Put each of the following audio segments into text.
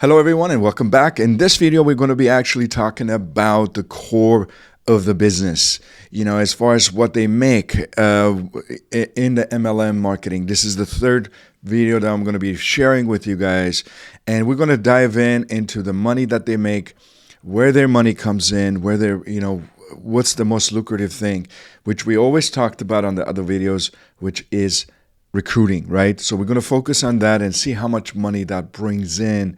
Hello everyone and welcome back. In this video, we're going to be actually talking about the core of the business, as far as what they make in the MLM marketing. This is the third video that I'm going to be sharing with you guys, and we're going to dive into the money that they make, where their money comes in, where they're, what's the most lucrative thing, which we always talked about on the other videos, which is recruiting, right? So we're going to focus on that and see how much money that brings in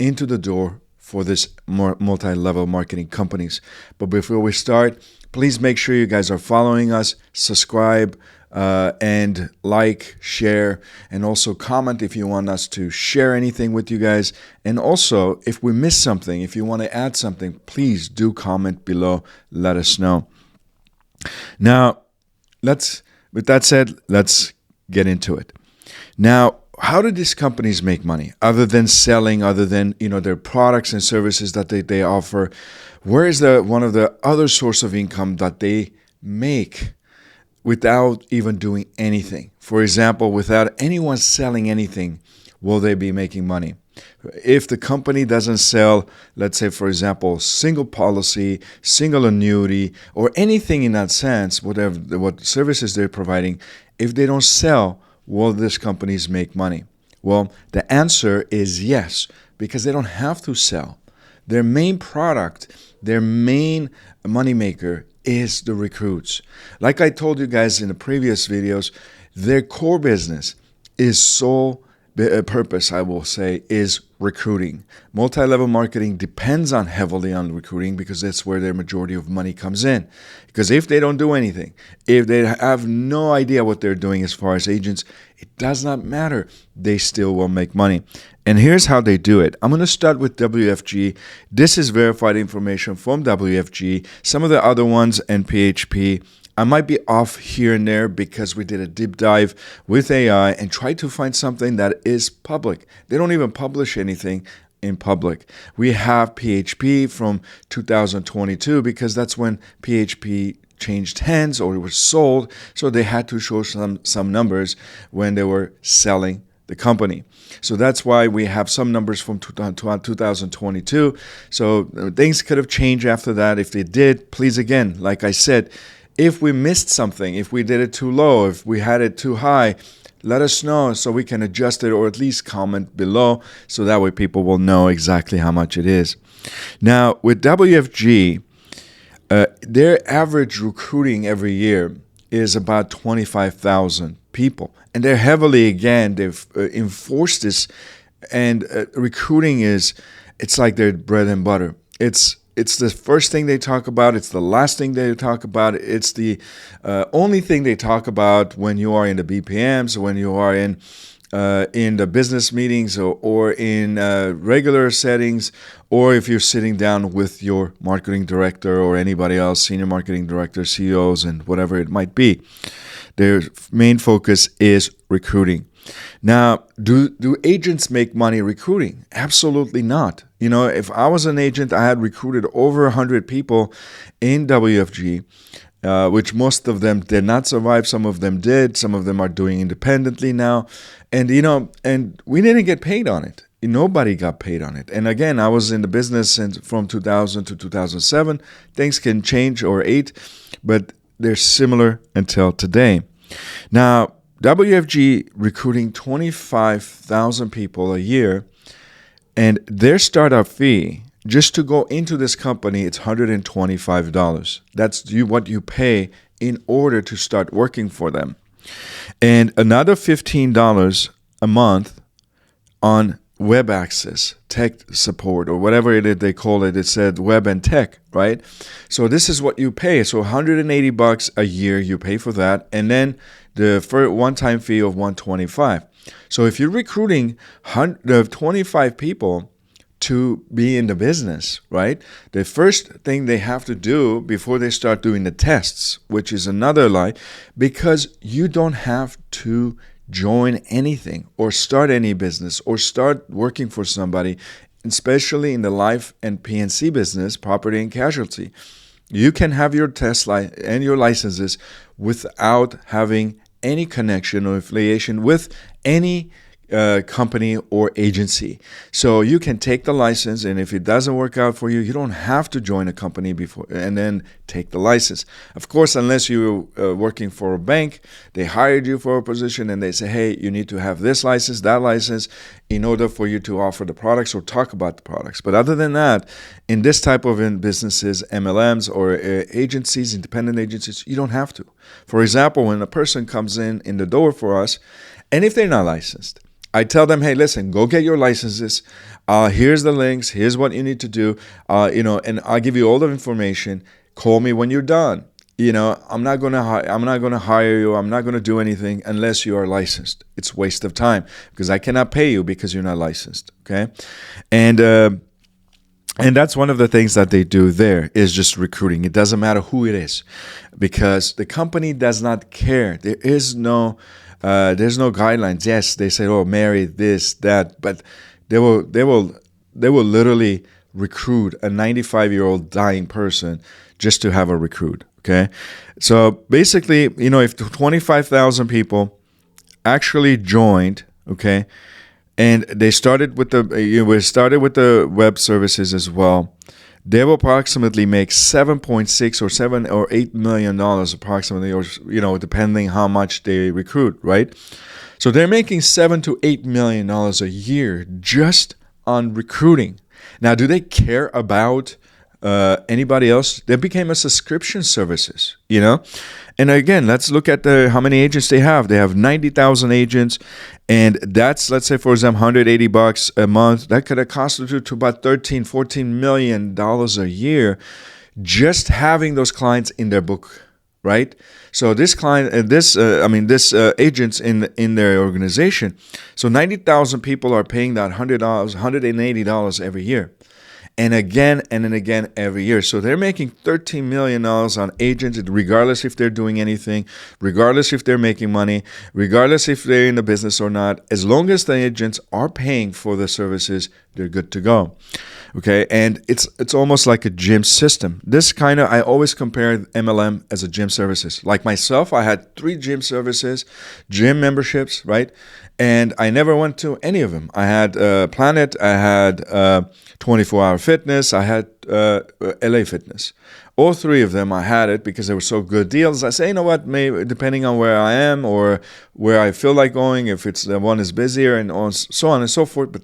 into the door for this multi-level marketing companies. But before we start, please make sure you guys are following us, subscribe, and like, share, and also comment if you want us to share anything with you guys. And also, if we miss something, if you want to add something, please do comment below. Let us know. Now, with that said, let's get into it. Now, how do these companies make money other than selling, other than their products and services that they offer? Where is one of the other source of income that they make without even doing anything? For example, without anyone selling anything, will they be making money? If the company doesn't sell, let's say, for example, single policy, single annuity, or anything in that sense, what services they're providing, if they don't sell, will these companies make money? Well, the answer is yes, because they don't have to sell. Their main product, their main moneymaker is the recruits. Like I told you guys in the previous videos, their core business is sole purpose, I will say, is recruiting. Multi-level marketing depends heavily on recruiting because that's where their majority of money comes in. Because if they don't do anything, if they have no idea what they're doing as far as agents, it does not matter. They still will make money. And here's how they do it. I'm going to start with WFG. This is verified information from WFG. Some of the other ones and PHP, I might be off here and there because we did a deep dive with AI and tried to find something that is public. They don't even publish anything in public. We have PHP from 2022 because that's when PHP changed hands or it was sold, so they had to show some numbers when they were selling the company. So that's why we have some numbers from 2022. So things could have changed after that. If they did, please, again, like I said, if we missed something, if we did it too low, if we had it too high, let us know so we can adjust it, or at least comment below so that way people will know exactly how much it is. Now, with WFG, their average recruiting every year is about 25,000 people. And they're heavily, again, they've enforced this, and recruiting it's like their bread and butter. It's the first thing they talk about. It's the last thing they talk about. It's the only thing they talk about when you are in the BPMs, when you are in the business meetings, or in regular settings, or if you're sitting down with your marketing director or anybody else, senior marketing director, CEOs, and whatever it might be. Their main focus is recruiting. Now, do agents make money recruiting? Absolutely not. If I was an agent, I had recruited over 100 people in WFG, which most of them did not survive. Some of them did. Some of them are doing independently now. And, and we didn't get paid on it. Nobody got paid on it. And again, I was in the business from 2000 to 2007. Things can change, or 8, but they're similar until today. Now, WFG recruiting 25,000 people a year, and their startup fee just to go into this company, it's $125. That's what you pay in order to start working for them. And another $15 a month on web access, tech support, or whatever it is they call it. It said web and tech, right? So this is what you pay. So $180 a year you pay for that, and then the one-time fee of $125. So if you're recruiting 25 people to be in the business, right? The first thing they have to do before they start doing the tests, which is another lie, because you don't have to join anything or start any business or start working for somebody, especially in the life and P&C business, property and casualty. You can have your test and your licenses without having any connection or affiliation with any company or agency. So you can take the license, and if it doesn't work out for you, you don't have to join a company before and then take the license. Of course, unless you're working for a bank, they hired you for a position and they say, hey, you need to have this license, that license, in order for you to offer the products or talk about the products. But other than that, in this type of businesses, MLMs or agencies, independent agencies, you don't have to. For example, when a person comes in the door for us, and if they're not licensed, I tell them, hey, listen, go get your licenses. Here's the links. Here's what you need to do. And I'll give you all the information. Call me when you're done. I'm not gonna hire you. I'm not gonna do anything unless you are licensed. It's a waste of time because I cannot pay you because you're not licensed. Okay, and that's one of the things that they do there is just recruiting. It doesn't matter who it is, because the company does not care. There's no guidelines. Yes, they say, oh, marry this, that, but they will literally recruit a 95-year-old dying person just to have a recruit. Okay, so basically, if 25,000 people actually joined, okay, and they started with the web services as well, they will approximately make $7.6 or $7 or $8 million approximately, or depending how much they recruit, right? So they're making $7 to $8 million a year just on recruiting. Now, do they care about anybody else? They became a subscription services, And again, let's look at how many agents they have. They have 90,000 agents, and that's, let's say, for example, $180 a month. That could constitute to about $13-14 million a year just having those clients in their book, right? So this client, agents in their organization. So 90,000 people are paying that $180 every year. And again and again every year. So they're making $13 million on agents, regardless if they're doing anything, regardless if they're making money, regardless if they're in the business or not. As long as the agents are paying for the services, they're good to go. Okay, and it's almost like a gym system. I always compare MLM as a gym services. Like myself, I had 3 gym services, gym memberships, right? And I never went to any of them. I had Planet, I had 24-Hour Fitness, I had LA Fitness. All 3 of them, I had it because they were so good deals. I say, you know what, maybe depending on where I am or where I feel like going, if it's the one is busier and so on and so forth, but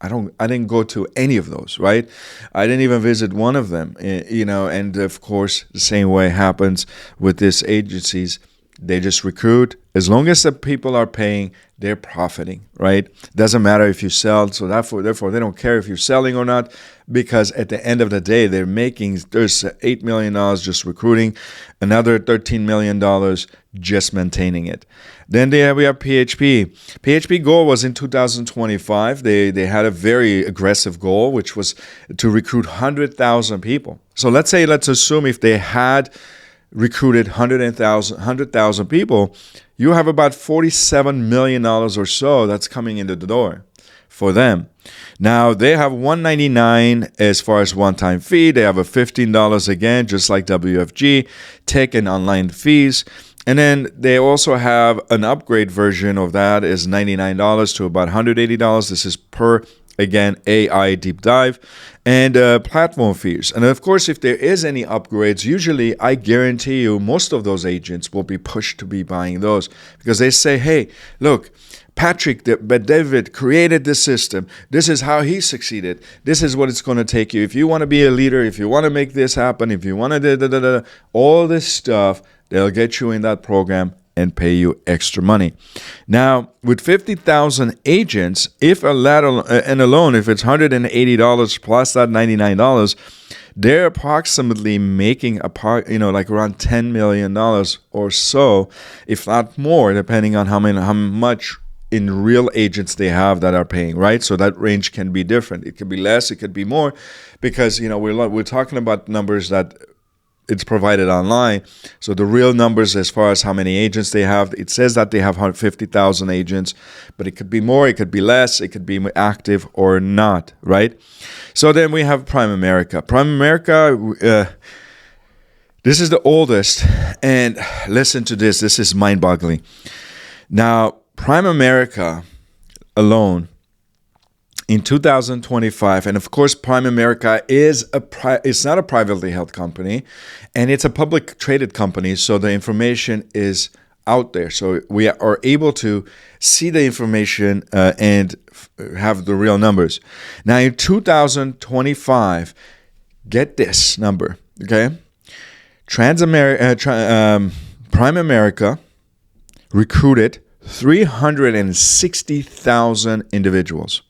I didn't go to any of those, right? I didn't even visit one of them, and of course, the same way happens with these agencies. They just recruit. As long as the people are paying, they're profiting, right? Doesn't matter if you sell. So therefore, they don't care if you're selling or not, because at the end of the day, there's $8 million just recruiting, another $13 million just maintaining it. Then we have PHP. PHP goal was in 2025. They had a very aggressive goal, which was to recruit 100,000 people. So let's assume if they had recruited 100,000 people, you have about $47 million or so that's coming into the door for them. Now, they have $199 as far as one-time fee. They have a $15 again, just like WFG, tech and online fees. And then they also have an upgrade version of that is $99 to about $180. This is per, again, AI deep dive, and platform fees. And of course, if there is any upgrades, usually I guarantee you most of those agents will be pushed to be buying those, because they say, hey, look, Patrick David created this system. This is how he succeeded. This is what it's going to take you. If you want to be a leader, if you want to make this happen, if you want to all this stuff, they'll get you in that program and pay you extra money. Now, with 50,000 agents, if it's $180 plus that $99, they're approximately making like around $10 million or so, if not more, depending on how much in real agents they have that are paying, right? So that range can be different. It could be less, it could be more, because we're talking about numbers that it's provided online. So the real numbers as far as how many agents they have, it says that they have 50,000 agents, but it could be more, it could be less, it could be active or not, right? So then we have Prime America. Prime America, this is the oldest, and listen to this is mind-boggling. Now, Prime America alone in 2025, and of course, Prime America is it's not a privately held company, and it's a public traded company, so the information is out there. So we are able to see the information and have the real numbers. Now, in 2025, get this number, okay? Prime America recruited 360,000 individuals.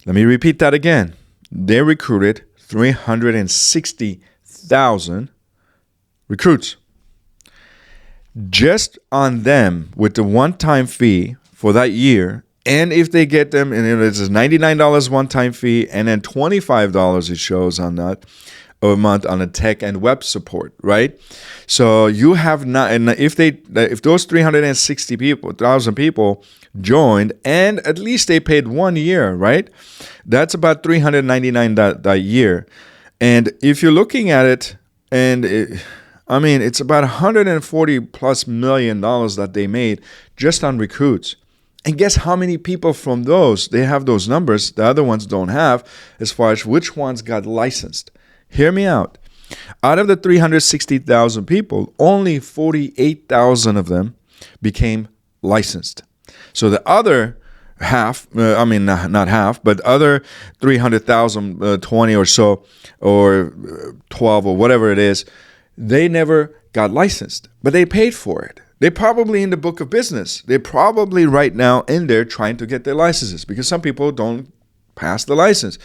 Let me repeat that again. They recruited 360,000 recruits. Just on them, with the one-time fee for that year, and if they get them, and it's a $99 one-time fee, and then $25 it shows on that a month on a tech and web support, right? So you have not, and if those 360,000 people joined, and at least they paid 1 year, right? That's about $399 that year. And if you're looking at it, and it's about $140+ million that they made just on recruits. And guess how many people from those, they have those numbers, the other ones don't have, as far as which ones got licensed. Hear me out. Out of the 360,000 people, only 48,000 of them became licensed. So the other half, not half, but other 300,000, 20 or so, or 12 or whatever it is, they never got licensed, but they paid for it. They're probably in the book of business. They're probably right now in there trying to get their licenses, because some people don't pass the license.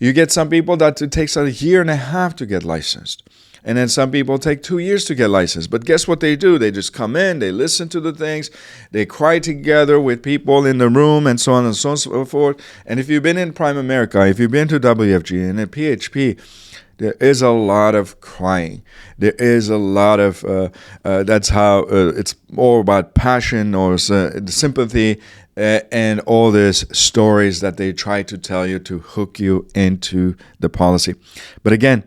You get some people that it takes a year and a half to get licensed. And then some people take 2 years to get licensed. But guess what they do? They just come in, they listen to the things, they cry together with people in the room, and so on and so forth. And if you've been in Prime America, if you've been to WFG and at PHP, there is a lot of crying. There is a lot of, that's how it's all about passion or sympathy and all these stories that they try to tell you to hook you into the policy. But again,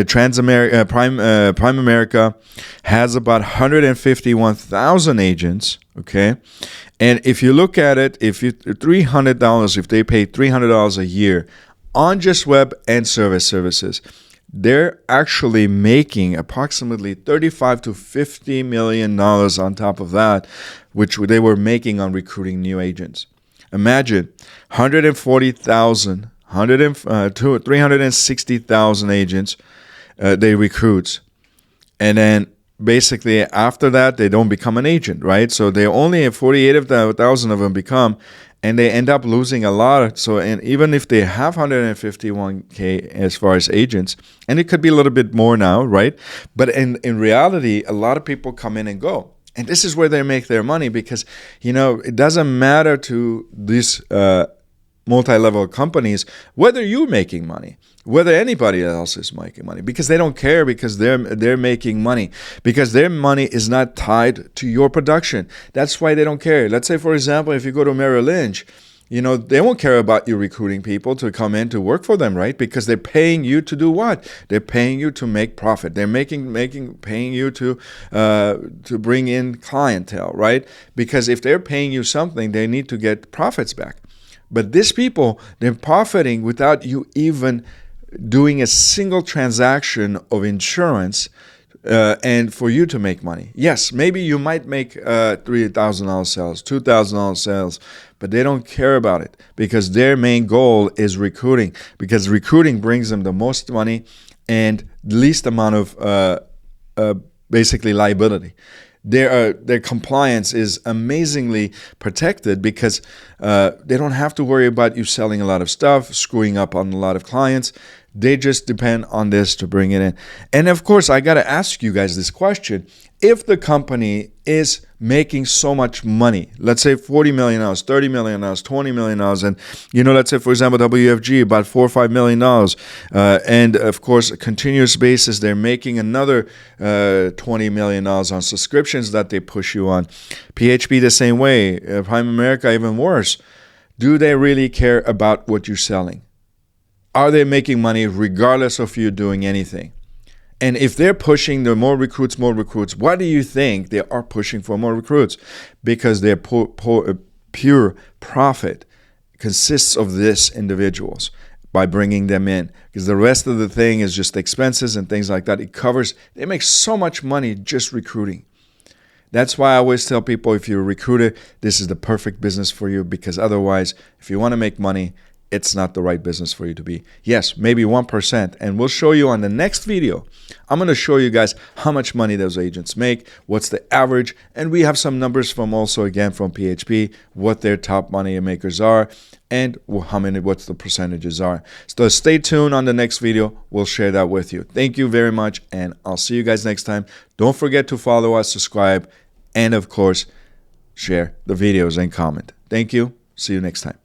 Prime America has about 151,000 agents, okay? And if you look at it, if they pay $300 a year on just web and services, they're actually making approximately $35 to $50 million on top of that, which they were making on recruiting new agents. Imagine 140,000, 360,000 agents they recruit, and then basically after that they don't become an agent, right? So they only have 48,000 of them become, and they end up losing a lot. So, and even if they have 151K as far as agents, and it could be a little bit more now, right? But in reality, a lot of people come in and go. And this is where they make their money, because, it doesn't matter to these multi-level companies whether you're making money, whether anybody else is making money, because they don't care, because they're making money, because their money is not tied to your production. That's why they don't care. Let's say, for example, if you go to Merrill Lynch, they won't care about you recruiting people to come in to work for them, right? Because they're paying you to do what? They're paying you to make profit. They're paying you to bring in clientele, right? Because if they're paying you something, they need to get profits back. But these people, they're profiting without you even doing a single transaction of insurance and for you to make money. Yes, maybe you might make $3,000 sales, $2,000 sales, but they don't care about it, because their main goal is recruiting, because recruiting brings them the most money and the least amount of basically liability. Their compliance is amazingly protected, because they don't have to worry about you selling a lot of stuff, screwing up on a lot of clients. They just depend on this to bring it in. And of course, I got to ask you guys this question. If the company is making so much money, let's say $40 million, $30 million, $20 million, and let's say, for example, WFG about $4 or $5 million, and of course, a continuous basis, they're making another $20 million on subscriptions that they push you on. PHP the same way, Prime America even worse. Do they really care about what you're selling? Are they making money regardless of you doing anything? And if they're pushing the more recruits, why do you think they are pushing for more recruits? Because their pure profit consists of this individuals by bringing them in, because the rest of the thing is just expenses and things like that. They make so much money just recruiting. That's why I always tell people, if you're a recruiter, this is the perfect business for you, because otherwise, if you want to make money, it's not the right business for you to be. Yes, maybe 1%. And we'll show you on the next video. I'm going to show you guys how much money those agents make, what's the average, and we have some numbers from PHP, what their top money makers are, and what the percentages are. So stay tuned on the next video. We'll share that with you. Thank you very much, and I'll see you guys next time. Don't forget to follow us, subscribe, and of course, share the videos and comment. Thank you. See you next time.